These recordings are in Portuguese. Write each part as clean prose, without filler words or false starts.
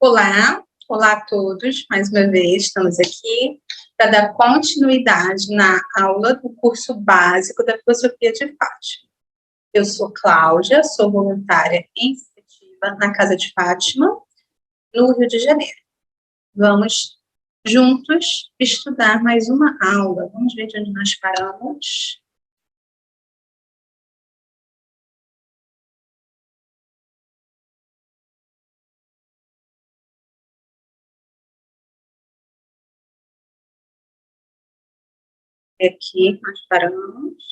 Olá, olá a todos, mais uma vez estamos aqui para dar continuidade na aula do curso básico da Filosofia de Fátima. Eu sou Cláudia, sou voluntária em iniciativa na Casa de Fátima, no Rio de Janeiro. Vamos juntos estudar mais uma aula. Vamos ver de onde nós paramos. Aqui nós paramos.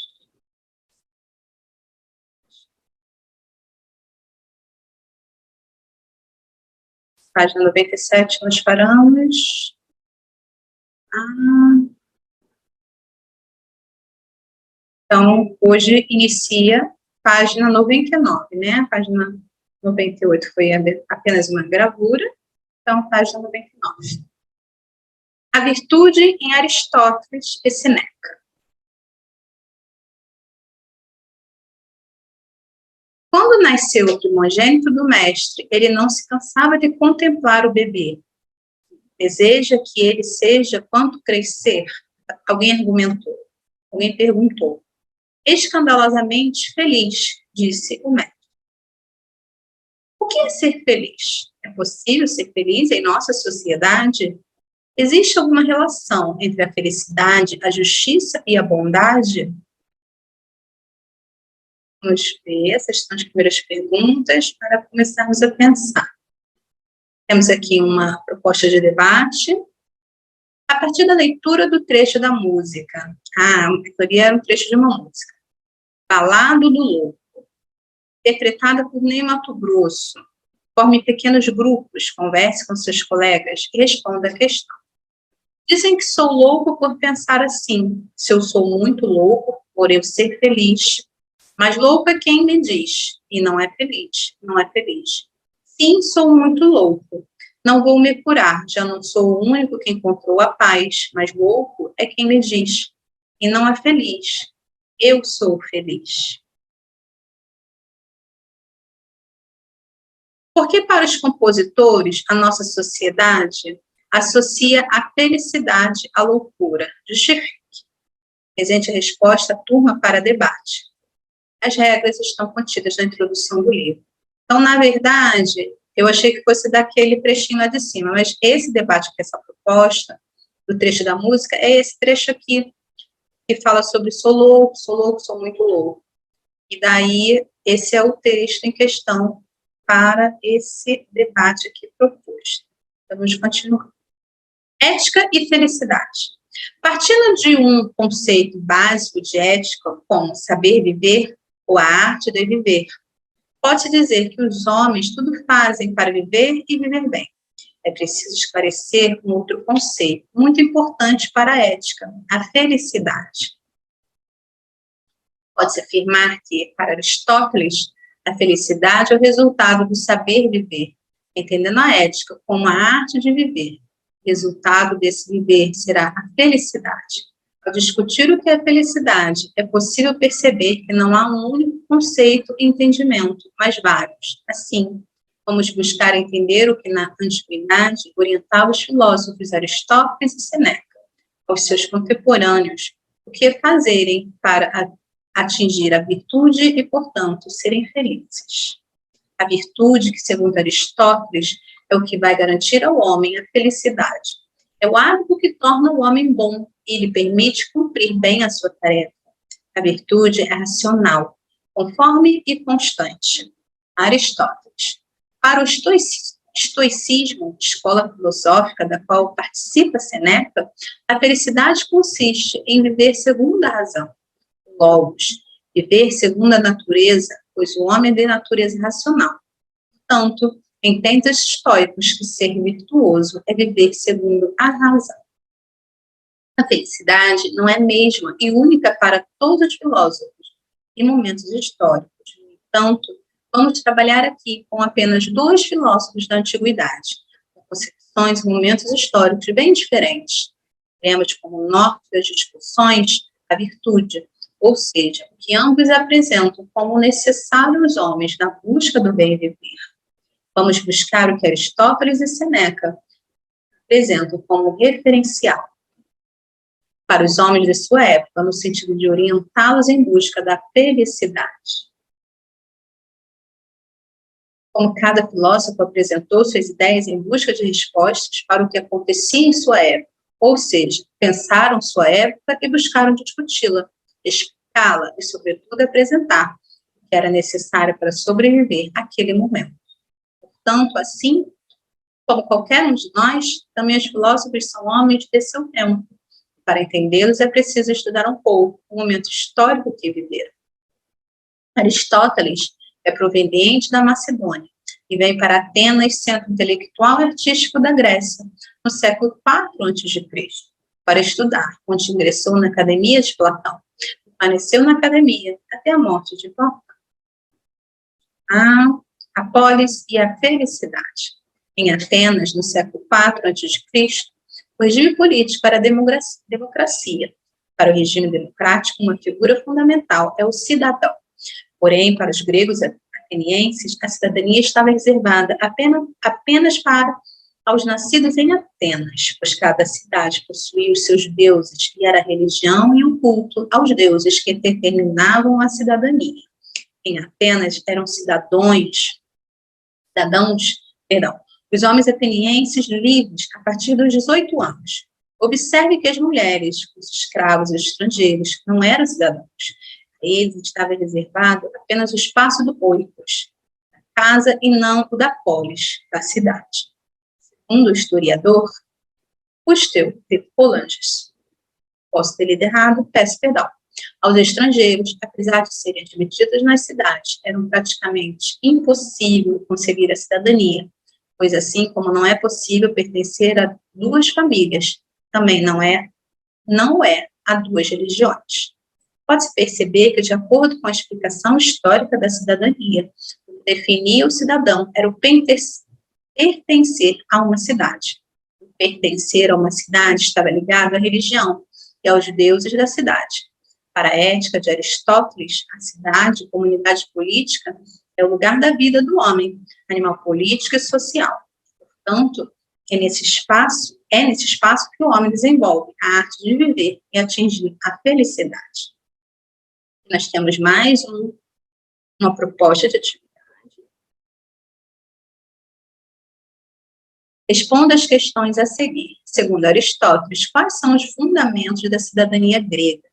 Página 97 nós paramos. Então, hoje inicia página 99, né? A página 98 foi apenas uma gravura, então página 99. A virtude em Aristóteles e Seneca. Quando nasceu o primogênito do mestre, ele não se cansava de contemplar o bebê. Deseja que ele seja quanto crescer? Alguém argumentou. Alguém perguntou. Escandalosamente feliz, disse o mestre. O que é ser feliz? É possível ser feliz em nossa sociedade? Existe alguma relação entre a felicidade, a justiça e a bondade? Vamos ver, essas são as primeiras perguntas para começarmos a pensar. Temos aqui uma proposta de debate. A partir da leitura do trecho da música. Aqui era um trecho de uma música. Balado do Louco. Interpretada por Ney Matogrosso. Forme pequenos grupos, converse com seus colegas e responda a questão. Dizem que sou louco por pensar assim. Se eu sou muito louco, por eu ser feliz. Mas louco é quem me diz, e não é feliz, não é feliz. Sim, sou muito louco. Não vou me curar, já não sou o único que encontrou a paz, mas louco é quem me diz, e não é feliz. Eu sou feliz. Porque para os compositores, a nossa sociedade associa a felicidade à loucura. Justifique. Presente a resposta, turma para debate. As regras estão contidas na introdução do livro. Então, na verdade, eu achei que fosse daquele trechinho lá de cima, mas esse debate, que essa proposta do trecho da música, é esse trecho aqui, que fala sobre sou louco, sou muito louco. E daí, esse é o texto em questão para esse debate aqui proposto. Vamos continuar. Ética e felicidade. Partindo de um conceito básico de ética, como saber viver ou a arte de viver, pode-se dizer que os homens tudo fazem para viver e viver bem. É preciso esclarecer um outro conceito muito importante para a ética, a felicidade. Pode-se afirmar que, para Aristóteles, a felicidade é o resultado do saber viver, entendendo a ética como a arte de viver. O resultado desse viver será a felicidade. Ao discutir o que é felicidade, é possível perceber que não há um único conceito e entendimento, mas vários. Assim, vamos buscar entender o que na antiguidade orientava os filósofos Aristóteles e Seneca, aos seus contemporâneos, o que fazerem para atingir a virtude e, portanto, serem felizes. A virtude, que segundo Aristóteles, é o que vai garantir ao homem a felicidade. É o hábito que torna o homem bom e lhe permite cumprir bem a sua tarefa. A virtude é racional, conforme e constante. Aristóteles. Para o estoicismo, escola filosófica da qual participa Seneca, a felicidade consiste em viver segundo a razão. Logos, viver segundo a natureza, pois o homem é de natureza racional. Portanto, entende os estoicos que ser virtuoso é viver segundo a razão. A felicidade não é mesma e única para todos os filósofos em momentos históricos. No entanto, vamos trabalhar aqui com apenas 2 filósofos da antiguidade, com concepções e momentos históricos bem diferentes. Temos como norte das discussões a virtude, ou seja, o que ambos apresentam como necessário aos homens na busca do bem viver. Vamos buscar o que Aristóteles e Sêneca apresentam como referencial para os homens de sua época, no sentido de orientá-los em busca da felicidade. Como cada filósofo apresentou suas ideias em busca de respostas para o que acontecia em sua época, ou seja, pensaram sua época e buscaram discuti-la, explicá-la e, sobretudo, apresentar o que era necessário para sobreviver àquele momento. Portanto, assim como qualquer um de nós, também os filósofos são homens de seu tempo. Para entendê-los, é preciso estudar um pouco o momento histórico que viveram. Aristóteles é proveniente da Macedônia e veio para Atenas, centro intelectual e artístico da Grécia, no século IV a.C., para estudar, onde ingressou na Academia de Platão. Permaneceu na academia até a morte de Platão. A polis e a felicidade. Em Atenas, no século IV a.C., o regime político era a democracia. Para o regime democrático, uma figura fundamental é o cidadão. Porém, para os gregos atenienses, a cidadania estava reservada apenas para aos nascidos em Atenas, pois cada cidade possuía os seus deuses, e era a religião e o culto aos deuses que determinavam a cidadania. Em Atenas, eram cidadãos, os homens atenienses livres a partir dos 18 anos. Observe que as mulheres, os escravos e os estrangeiros não eram cidadãos. A eles estava reservado apenas o espaço do oikos, da casa, e não o da polis, da cidade. Segundo o historiador Custódio de Coulanges, posso ter lido errado, peço perdão. Aos estrangeiros, apesar de serem admitidos nas cidades, era praticamente impossível conseguir a cidadania, pois assim como não é possível pertencer a duas famílias, também não é a duas religiões. Pode-se perceber que, de acordo com a explicação histórica da cidadania, o que definia o cidadão era o pertencer a uma cidade. O pertencer a uma cidade estava ligado à religião e aos deuses da cidade. Para a ética de Aristóteles, a cidade, comunidade política, é o lugar da vida do homem, animal político e social. Portanto, é nesse espaço que o homem desenvolve a arte de viver e atingir a felicidade. Nós temos mais uma proposta de atividade. Responda as questões a seguir. Segundo Aristóteles, quais são os fundamentos da cidadania grega?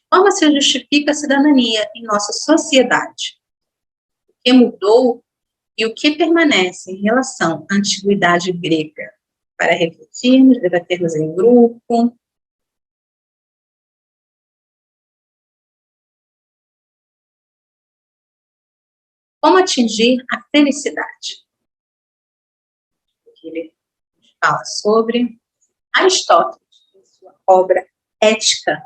Como se justifica a cidadania em nossa sociedade? O que mudou e o que permanece em relação à antiguidade grega? Para refletirmos, debatermos em grupo. Como atingir a felicidade? Ele fala sobre Aristóteles, em sua obra Ética,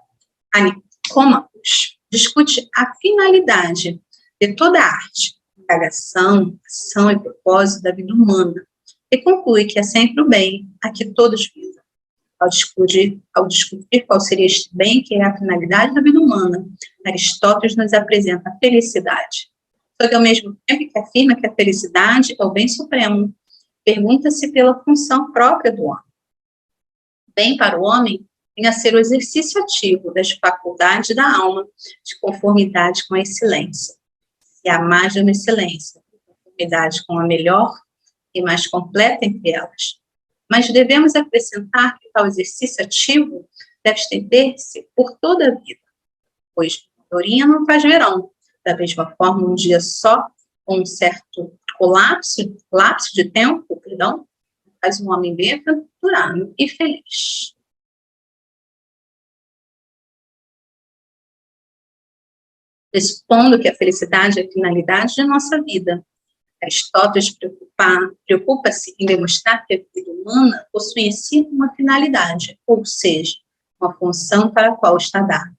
Nicômacos, discute a finalidade de toda a arte, indagação, ação e propósito da vida humana, e conclui que é sempre o bem a que todos visam. Ao discutir qual seria este bem, que é a finalidade da vida humana, Aristóteles nos apresenta a felicidade. Só que, ao mesmo tempo que afirma que a felicidade é o bem supremo, pergunta-se pela função própria do homem. Bem para o homem vem a ser o exercício ativo das faculdades da alma, de conformidade com a excelência. Se há mais de uma excelência, de conformidade com a melhor e mais completa entre elas. Mas devemos acrescentar que tal exercício ativo deve estender-se por toda a vida, pois Dorinha não faz verão. Da mesma forma, um dia só, um certo lapso de tempo, faz um homem bem-aventurado e feliz. Expondo que a felicidade é a finalidade de nossa vida, Aristóteles preocupa-se em demonstrar que a vida humana possui em si uma finalidade, ou seja, uma função para a qual está dada.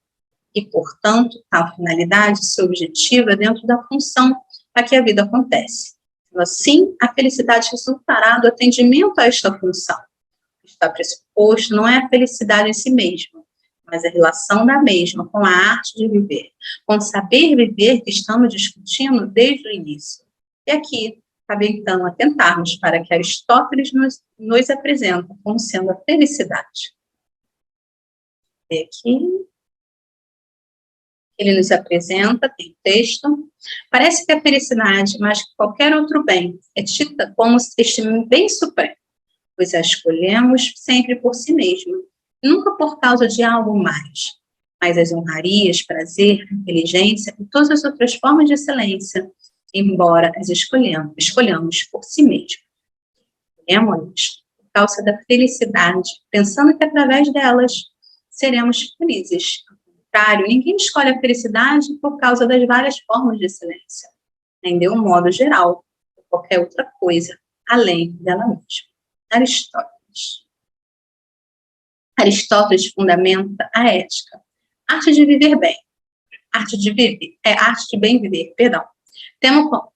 E, portanto, tal finalidade se objetiva dentro da função a que a vida acontece. Assim, a felicidade resultará do atendimento a esta função. O que está pressuposto não é a felicidade em si mesma, mas a relação da mesma com a arte de viver, com o saber viver que estamos discutindo desde o início. E aqui Cabe, então, atentarmos para que Aristóteles nos apresenta como sendo a felicidade. Aqui, ele nos apresenta, tem texto. Parece que a felicidade, mais que qualquer outro bem, é tida como este bem supremo, pois a escolhemos sempre por si mesma, nunca por causa de algo mais. Mas as honrarias, prazer, inteligência e todas as outras formas de excelência, embora as escolhamos por si mesmo. Escolhemos por causa da felicidade, pensando que através delas seremos felizes. Ao contrário, ninguém escolhe a felicidade por causa das várias formas de excelência, nem de um modo geral, ou qualquer outra coisa, além dela mesma. Aristóteles fundamenta a ética, arte de viver bem, arte de bem viver,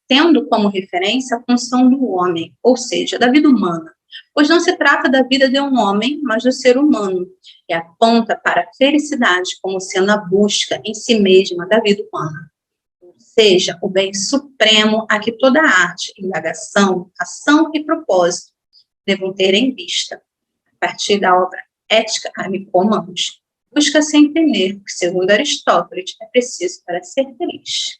tendo como referência a função do homem, ou seja, da vida humana, pois não se trata da vida de um homem, mas do ser humano, e aponta para a felicidade como sendo a busca em si mesma da vida humana, ou seja, o bem supremo a que toda arte, indagação, ação e propósito devam ter em vista. A partir da obra Ética a Nicômaco, busca-se entender que, segundo Aristóteles, é preciso para ser feliz.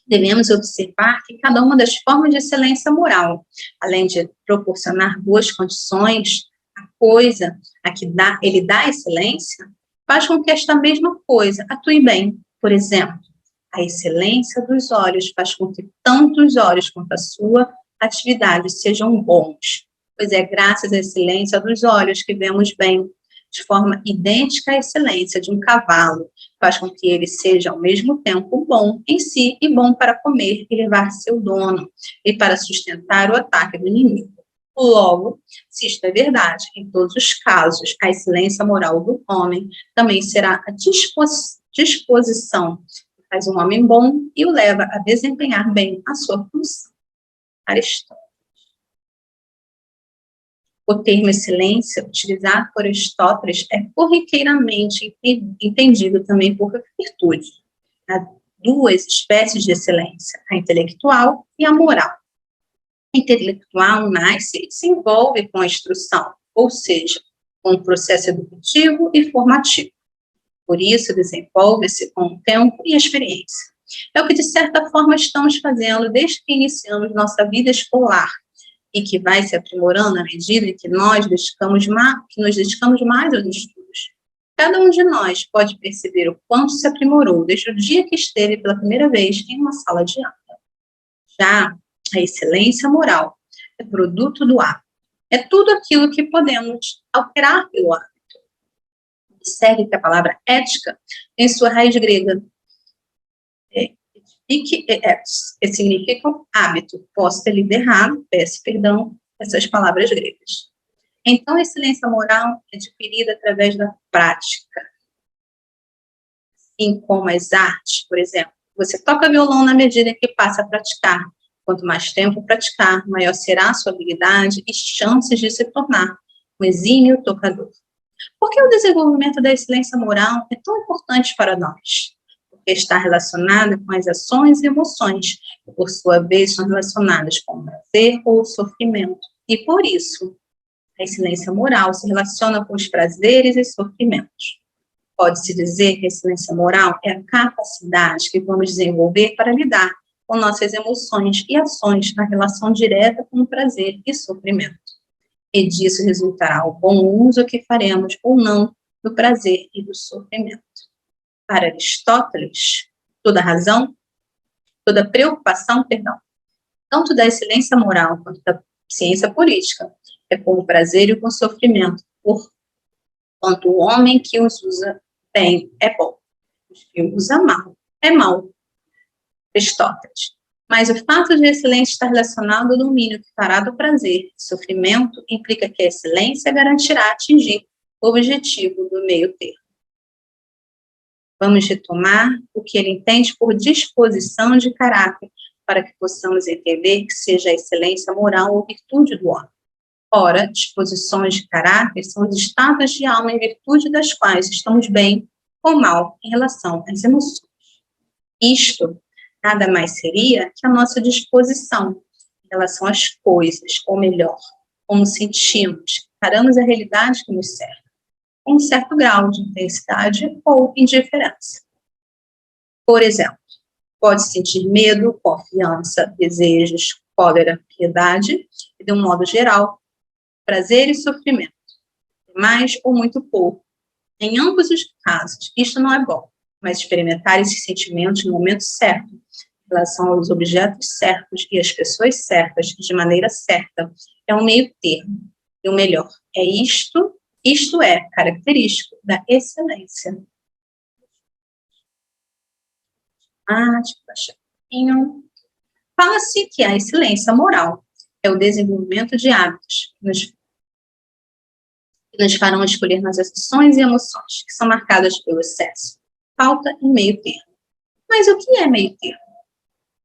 Devemos observar que cada uma das formas de excelência moral, além de proporcionar boas condições, a coisa a que ele dá excelência, faz com que esta mesma coisa atue bem. Por exemplo, a excelência dos olhos faz com que tanto os olhos quanto a sua atividade sejam bons, pois é graças à excelência dos olhos que vemos bem, de forma idêntica à excelência de um cavalo, faz com que ele seja ao mesmo tempo bom em si e bom para comer e levar seu dono, e para sustentar o ataque do inimigo. Logo, se isto é verdade, em todos os casos, a excelência moral do homem também será a disposição que faz um homem bom e o leva a desempenhar bem a sua função. Aristóteles. O termo excelência, utilizado por Aristóteles, é corriqueiramente entendido também por virtude. Há duas espécies de excelência, a intelectual e a moral. A intelectual nasce e se envolve com a instrução, ou seja, com o processo educativo e formativo. Por isso, desenvolve-se com o tempo e a experiência. É o que, de certa forma, estamos fazendo desde que iniciamos nossa vida escolar, e que vai se aprimorando à medida em que nos dedicamos mais aos estudos. Cada um de nós pode perceber o quanto se aprimorou desde o dia que esteve pela primeira vez em uma sala de aula. Já a excelência moral é produto do hábito. É tudo aquilo que podemos alterar pelo hábito. Observe que a palavra ética tem sua raiz grega, que significa hábito. Posso ter lido errado, peço perdão, essas palavras gregas. Então, a excelência moral é adquirida através da prática. Assim como as artes, por exemplo. Você toca violão na medida que passa a praticar. Quanto mais tempo praticar, maior será a sua habilidade e chances de se tornar um exímio tocador. Por que o desenvolvimento da excelência moral é tão importante para nós? Porque está relacionada com as ações e emoções, que por sua vez são relacionadas com o prazer ou o sofrimento. E por isso, a excelência moral se relaciona com os prazeres e sofrimentos. Pode-se dizer que a excelência moral é a capacidade que vamos desenvolver para lidar com nossas emoções e ações na relação direta com o prazer e sofrimento. E disso resultará o bom uso que faremos ou não do prazer e do sofrimento. Para Aristóteles, toda preocupação, tanto da excelência moral quanto da ciência política, é com o prazer e com o sofrimento, porquanto o homem que os usa bem é bom, os que os usa mal é mal. Aristóteles. Mas o fato de a excelência estar relacionado ao domínio que fará do prazer e sofrimento implica que a excelência garantirá atingir o objetivo do meio termo. Vamos retomar o que ele entende por disposição de caráter, para que possamos entender que seja a excelência moral ou virtude do homem. Ora, disposições de caráter são os estados de alma em virtude das quais estamos bem ou mal em relação às emoções. Isto nada mais seria que a nossa disposição em relação às coisas, ou melhor, como sentimos, encaramos a realidade que nos cerca, com um certo grau de intensidade ou indiferença. Por exemplo, pode sentir medo, confiança, desejos, cólera, piedade, e de um modo geral, prazer e sofrimento, mais ou muito pouco. Em ambos os casos, isto não é bom, mas experimentar esses sentimentos no momento certo, em relação aos objetos certos e às pessoas certas, de maneira certa, é um meio termo. E o melhor, é isto é característico da excelência. Deixa eu baixar um pouquinho. Fala-se que a excelência moral é o desenvolvimento de hábitos que nos farão escolher nas ações e emoções, que são marcadas pelo excesso, falta e meio termo. Mas o que é meio termo?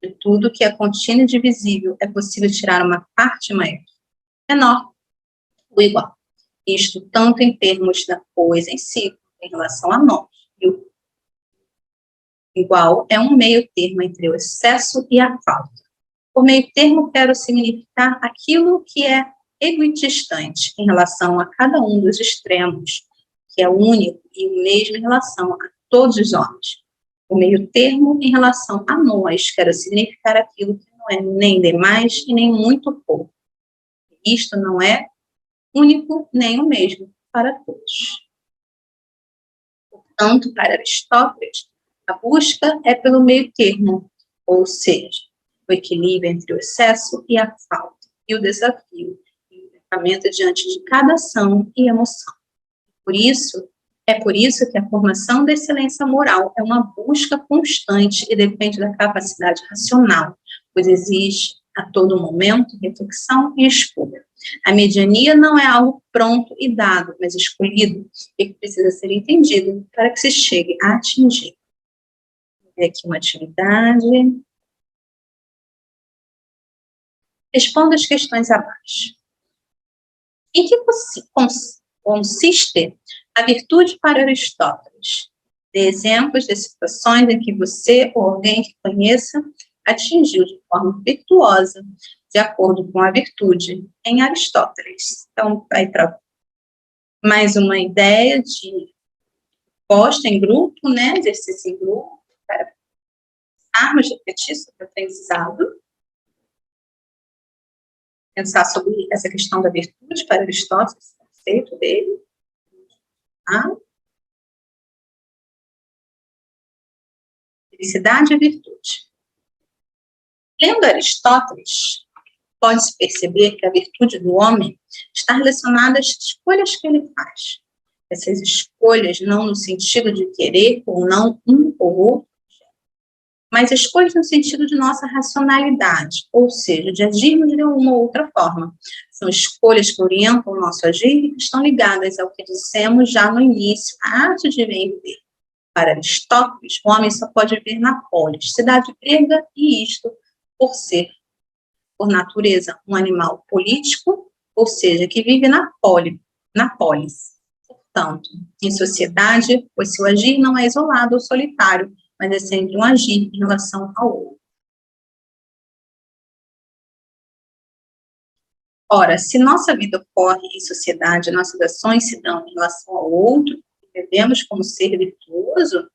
De tudo que é contínuo e divisível, é possível tirar uma parte maior, menor, ou igual. Isto tanto em termos da coisa em si, em relação a nós. E o igual é um meio termo entre o excesso e a falta. Por meio termo, quero significar aquilo que é equidistante em relação a cada um dos extremos, que é único e o mesmo em relação a todos os homens. O meio termo em relação a nós, quero significar aquilo que não é nem demais e nem muito pouco. Isto não é único nem o mesmo para todos. Portanto, para Aristóteles, a busca é pelo meio termo, ou seja, o equilíbrio entre o excesso e a falta, e o desafio, e o tratamento diante de cada ação e emoção. É por isso que a formação da excelência moral é uma busca constante e depende da capacidade racional, pois exige a todo momento reflexão e escolha. A mediania não é algo pronto e dado, mas escolhido, e que precisa ser entendido para que se chegue a atingir. Vou ver aqui uma atividade. Responda as questões abaixo. Em que consiste a virtude para Aristóteles? Dê exemplos de situações em que você ou alguém que conheça atingiu de forma virtuosa, de acordo com a virtude, em Aristóteles. Então, vai para mais uma ideia de posta em grupo, né, exercício em grupo, para armas de refletir sobre o aprendizado. Pensar sobre essa questão da virtude para Aristóteles, o conceito dele. Tá? Felicidade e virtude. Lendo Aristóteles, pode-se perceber que a virtude do homem está relacionada às escolhas que ele faz. Essas escolhas não no sentido de querer ou não um ou outro, mas escolhas no sentido de nossa racionalidade, ou seja, de agirmos de uma ou outra forma. São escolhas que orientam o nosso agir e que estão ligadas ao que dissemos já no início, a arte de ver e viver. Para Aristóteles, o homem só pode viver na polis, cidade grega, e isto por ser, por natureza, um animal político, ou seja, que vive na polis. Portanto, em sociedade, pois seu agir não é isolado ou solitário, mas é sempre um agir em relação ao outro. Ora, se nossa vida ocorre em sociedade, nossas ações se dão em relação ao outro, e devemos como ser virtuoso,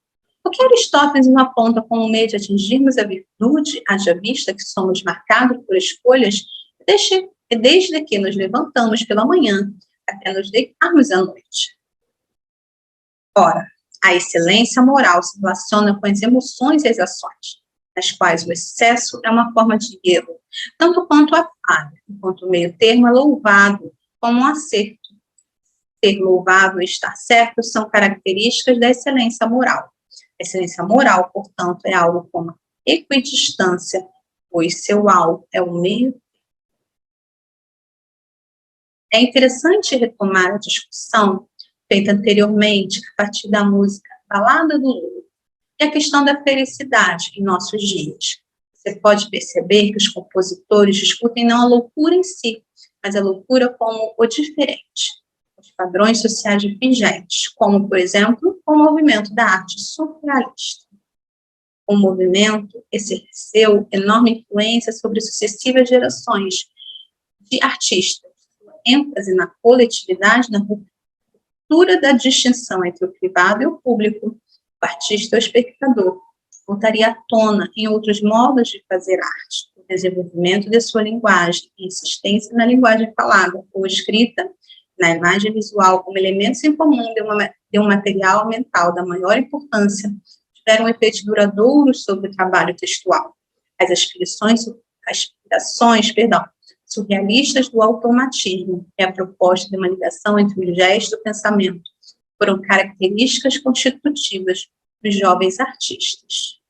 o que Aristóteles nos aponta como meio de atingirmos a virtude, haja vista que somos marcados por escolhas, desde que nos levantamos pela manhã até nos deitarmos à noite. Ora, a excelência moral se relaciona com as emoções e as ações, nas quais o excesso é uma forma de erro, tanto quanto a falha, enquanto o meio termo é louvado como um acerto. Ser louvado e estar certo são características da excelência moral. A excelência moral, portanto, é algo como equidistância, pois seu alvo é o meio. É interessante retomar a discussão feita anteriormente a partir da música Balada do Louro, e a questão da felicidade em nossos dias. Você pode perceber que os compositores discutem não a loucura em si, mas a loucura como o diferente, os padrões sociais vigentes, como, por exemplo, o movimento da arte surrealista. O movimento exerceu enorme influência sobre sucessivas gerações de artistas. Sua ênfase na coletividade, na ruptura da distinção entre o privado e o público, o artista e o espectador, voltaria à tona em outros modos de fazer arte, o desenvolvimento de sua linguagem, a insistência na linguagem falada ou escrita, na imagem visual como elementos em comum de um material mental da maior importância, tiveram um efeito duradouro sobre o trabalho textual. As aspirações surrealistas do automatismo e a proposta de uma ligação entre o gesto e o pensamento foram características constitutivas dos jovens artistas.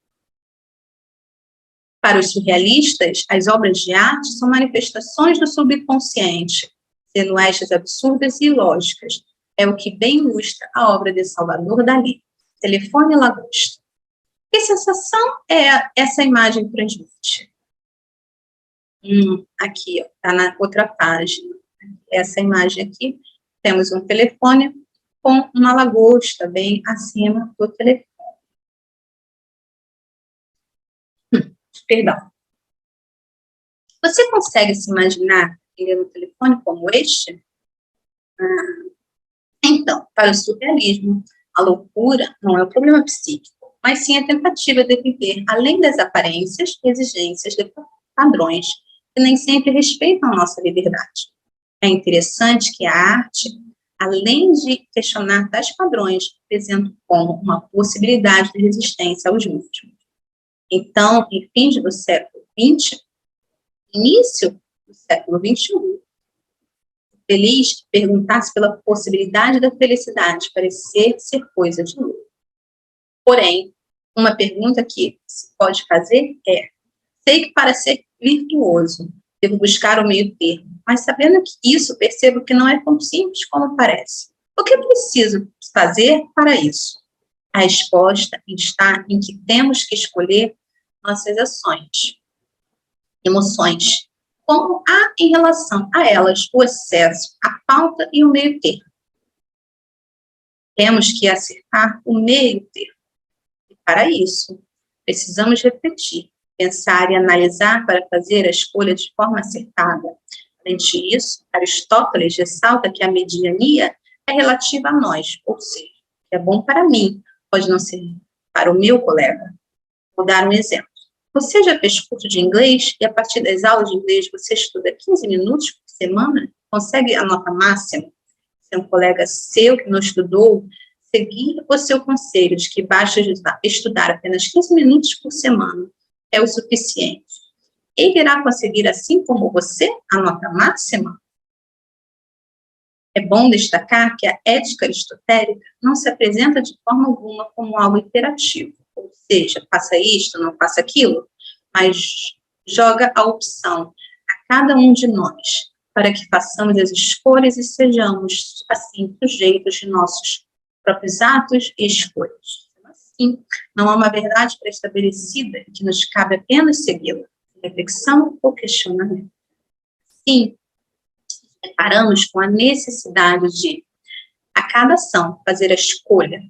Para os surrealistas, as obras de arte são manifestações do subconsciente, sendo estas absurdas e ilógicas. É o que bem ilustra a obra de Salvador Dalí, Telefone e Lagosta. Que sensação essa imagem transmite? Aqui, está na outra página. Essa imagem aqui, temos um telefone com uma lagosta bem acima do telefone. Perdão. Você consegue se imaginar um telefone como este? Então, para o surrealismo, a loucura não é o problema psíquico, mas sim a tentativa de viver além das aparências e exigências de padrões que nem sempre respeitam a nossa liberdade. É interessante que a arte, além de questionar tais padrões, apresenta como uma possibilidade de resistência aos mesmos. Então, em fins do século XX, início do século XXI, feliz que perguntasse pela possibilidade da felicidade parecer ser coisa de louco. Porém, uma pergunta que se pode fazer é: sei que para ser virtuoso devo buscar o meio termo, mas sabendo que isso, percebo que não é tão simples como parece. O que preciso fazer para isso? A resposta está em que temos que escolher nossas ações, emoções, como há em relação a elas o excesso, a falta e o meio termo. Temos que acertar o meio termo. E para isso, precisamos refletir, pensar e analisar para fazer a escolha de forma acertada. Além disso, Aristóteles ressalta que a mediania é relativa a nós, ou seja, que é bom para mim, pode não ser para o meu colega. Vou dar um exemplo. Você já fez curso de inglês e a partir das aulas de inglês você estuda 15 minutos por semana? Consegue a nota máxima? Se um colega seu que não estudou, seguir o seu conselho de que basta estudar apenas 15 minutos por semana é o suficiente. Ele irá conseguir, assim como você, a nota máxima? É bom destacar que a ética aristotélica não se apresenta de forma alguma como algo imperativo, ou seja, faça isto, não faça aquilo, mas joga a opção a cada um de nós, para que façamos as escolhas e sejamos, assim, sujeitos de nossos próprios atos e escolhas. Assim, não há uma verdade pré-estabelecida que nos cabe apenas segui-la, reflexão ou questionamento. Sim, deparamos com a necessidade de, a cada ação, fazer a escolha,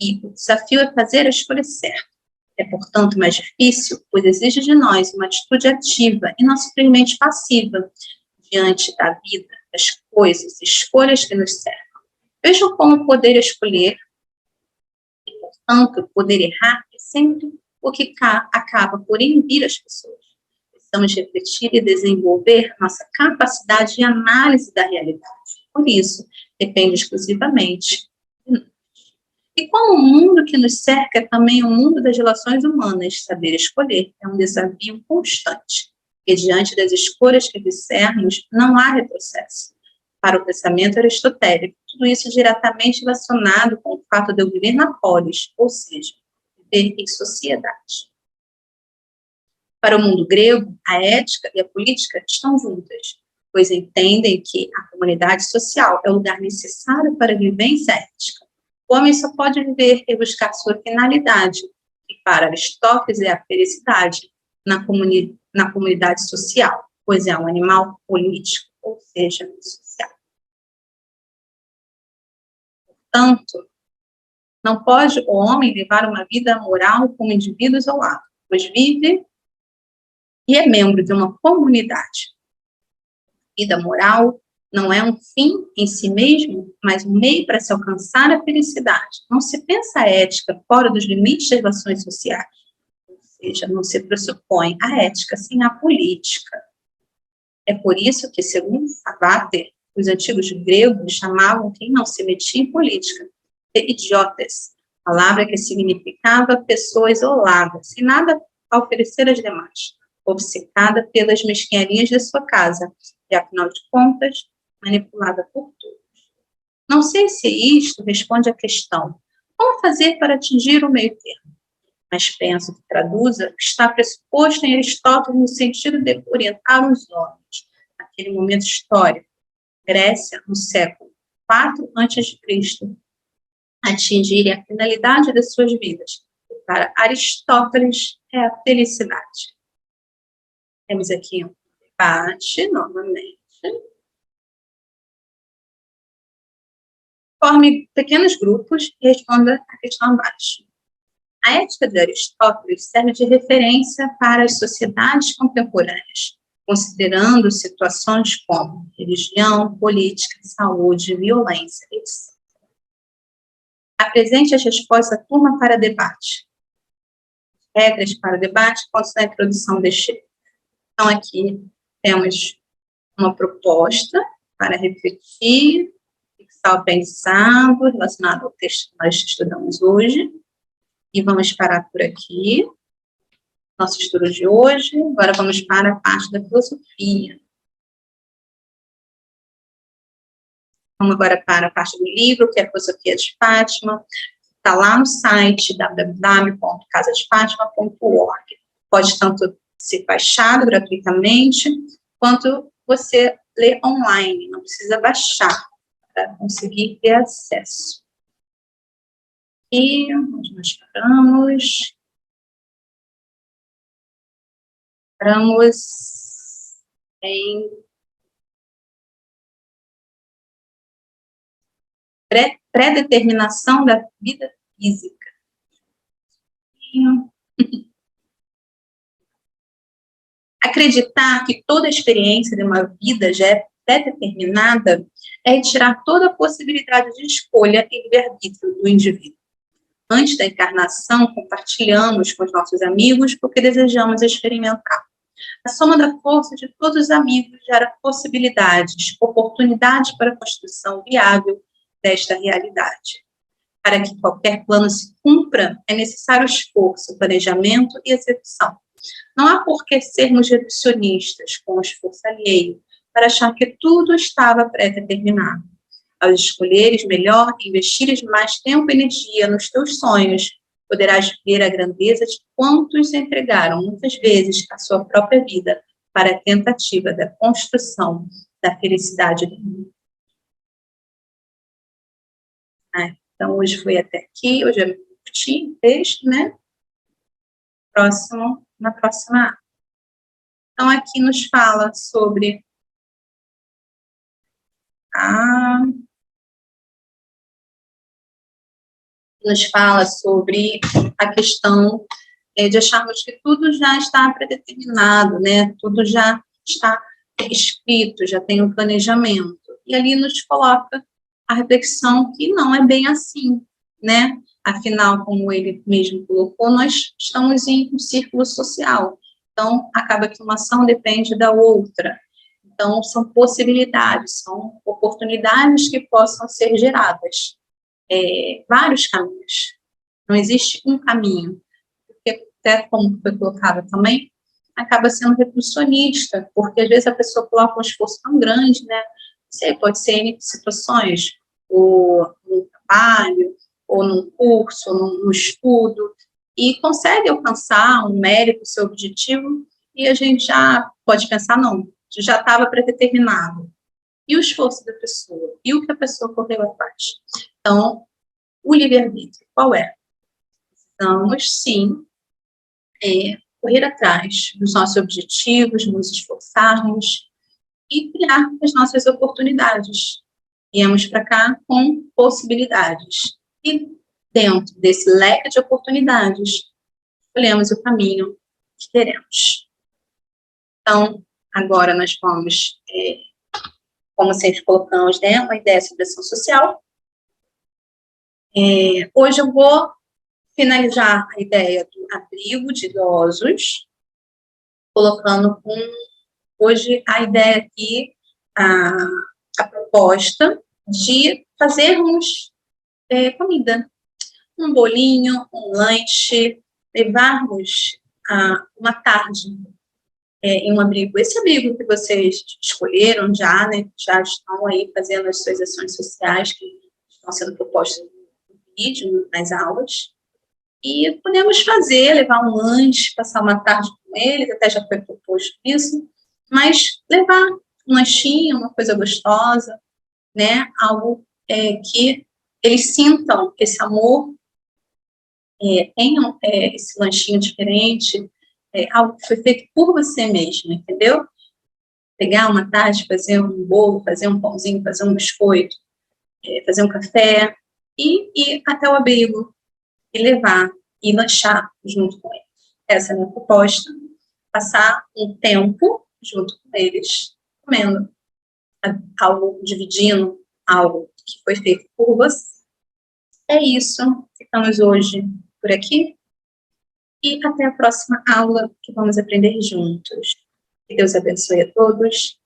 e o desafio é fazer a escolha certa. É, portanto, mais difícil, pois exige de nós uma atitude ativa e não simplesmente passiva diante da vida, das coisas, escolhas que nos cercam. Vejam como poder escolher e, portanto, poder errar é sempre o que acaba por inibir as pessoas. Precisamos refletir e desenvolver nossa capacidade de análise da realidade. Por isso, depende exclusivamente de nós. E como o mundo que nos cerca é também o mundo das relações humanas, saber escolher é um desafio constante. E diante das escolhas que discernos, não há retrocesso. Para o pensamento aristotélico, tudo isso diretamente relacionado com o fato de eu viver na polis, ou seja, viver em sociedade. Para o mundo grego, a ética e a política estão juntas, pois entendem que a comunidade social é o lugar necessário para a vivência ética. O homem só pode viver e buscar sua finalidade, e para Aristóteles é a felicidade na comunidade social, pois é um animal político, ou seja, social. Portanto, Não pode o homem levar uma vida moral como indivíduo isolado, pois vive e é membro de uma comunidade. Vida moral não é um fim em si mesmo, mas um meio para se alcançar a felicidade. Não se pensa a ética fora dos limites das relações sociais, ou seja, não se pressupõe a ética sem a política. É por isso que, segundo Savater, os antigos gregos chamavam quem não se metia em política de idiotas, palavra que significava pessoa isolada, sem nada a oferecer às demais, obcecada pelas mesquinharias de sua casa, e, afinal de contas, manipulada por todos. Não sei se isto responde à questão: como fazer para atingir o meio termo? Mas penso que traduza o que está pressuposto em Aristóteles no sentido de orientar os homens, naquele momento histórico, Grécia, no século IV a.C., atingirem a finalidade das suas vidas. E para Aristóteles, é a felicidade. Temos aqui um debate, novamente. Forme pequenos grupos e responda a questão abaixo. A ética de Aristóteles serve de referência para as sociedades contemporâneas, considerando situações como religião, política, saúde, violência, etc. Apresente as respostas à turma para debate. Regras para debate constam na introdução deste livro. Então, aqui temos uma proposta para refletir, fixar o aprendizado relacionado ao texto que nós estudamos hoje. E vamos parar por aqui, nosso estudo de hoje. Agora vamos para a parte da filosofia. Vamos agora para a parte do livro, que é a Filosofia de Fátima. Está lá no site www.casadefátima.org. Pode tanto ser baixado gratuitamente, quanto você ler online, não precisa baixar para conseguir ter acesso. E onde nós paramos? Paramos em pré-determinação da vida física. Acreditar que toda a experiência de uma vida já é pré-determinada é retirar toda a possibilidade de escolha e livre-arbítrio do indivíduo. Antes da encarnação, compartilhamos com os nossos amigos o que desejamos experimentar. A soma da força de todos os amigos gera possibilidades, oportunidades para a construção viável desta realidade. Para que qualquer plano se cumpra, é necessário esforço, planejamento e execução. Não há por que sermos reducionistas com o esforço alheio para achar que tudo estava pré-determinado. Ao escolheres melhor e investires mais tempo e energia nos teus sonhos, poderás ver a grandeza de quantos entregaram, muitas vezes, a sua própria vida para a tentativa da construção da felicidade do mundo. Então, hoje foi até aqui, hoje é curtinho o texto, né? Na próxima aula. Então, aqui nos fala sobre a questão de acharmos que tudo já está predeterminado, né? Tudo já está escrito, já tem um planejamento. E ali nos coloca a reflexão que não é bem assim, né? Afinal, como ele mesmo colocou, nós estamos em um círculo social. Então, acaba que uma ação depende da outra. Então, são possibilidades, são oportunidades que possam ser geradas. Vários caminhos. Não existe um caminho. Porque, até como foi colocado também, acaba sendo reducionista, porque às vezes a pessoa coloca um esforço tão grande, né? Pode ser em situações, ou no trabalho, ou num curso, ou no estudo, e consegue alcançar um mérito, seu objetivo, e a gente já pode pensar, não, já estava predeterminado. E o esforço da pessoa? E o que a pessoa correu atrás? Então, o livre-arbítrio, qual é? Precisamos, sim, correr atrás dos nossos objetivos, nos esforçarmos e criar as nossas oportunidades. Viemos para cá com possibilidades. E dentro desse leque de oportunidades, escolhemos o caminho que queremos. Então, agora nós vamos, como sempre colocamos, né, uma ideia sobre ação social. Hoje eu vou finalizar a ideia do abrigo de idosos, colocando hoje a ideia aqui, a proposta de fazermos comida, um bolinho, um lanche, levarmos uma tarde em um abrigo. Esse abrigo que vocês escolheram já, né, já estão aí fazendo as suas ações sociais que estão sendo propostas no vídeo, nas aulas. E podemos levar um lanche, passar uma tarde com eles, até já foi proposto isso, mas levar um lanchinho, uma coisa gostosa, né, algo que eles sintam esse amor, tenham esse lanchinho diferente, algo que foi feito por você mesmo, entendeu? Pegar uma tarde, fazer um bolo, fazer um pãozinho, fazer um biscoito, fazer um café, e ir até o abrigo, e levar, e lanchar junto com eles. Essa é a minha proposta, passar um tempo junto com eles, comendo algo, dividindo algo que foi feito por você. É isso, ficamos hoje por aqui, e até a próxima aula que vamos aprender juntos. Que Deus abençoe a todos.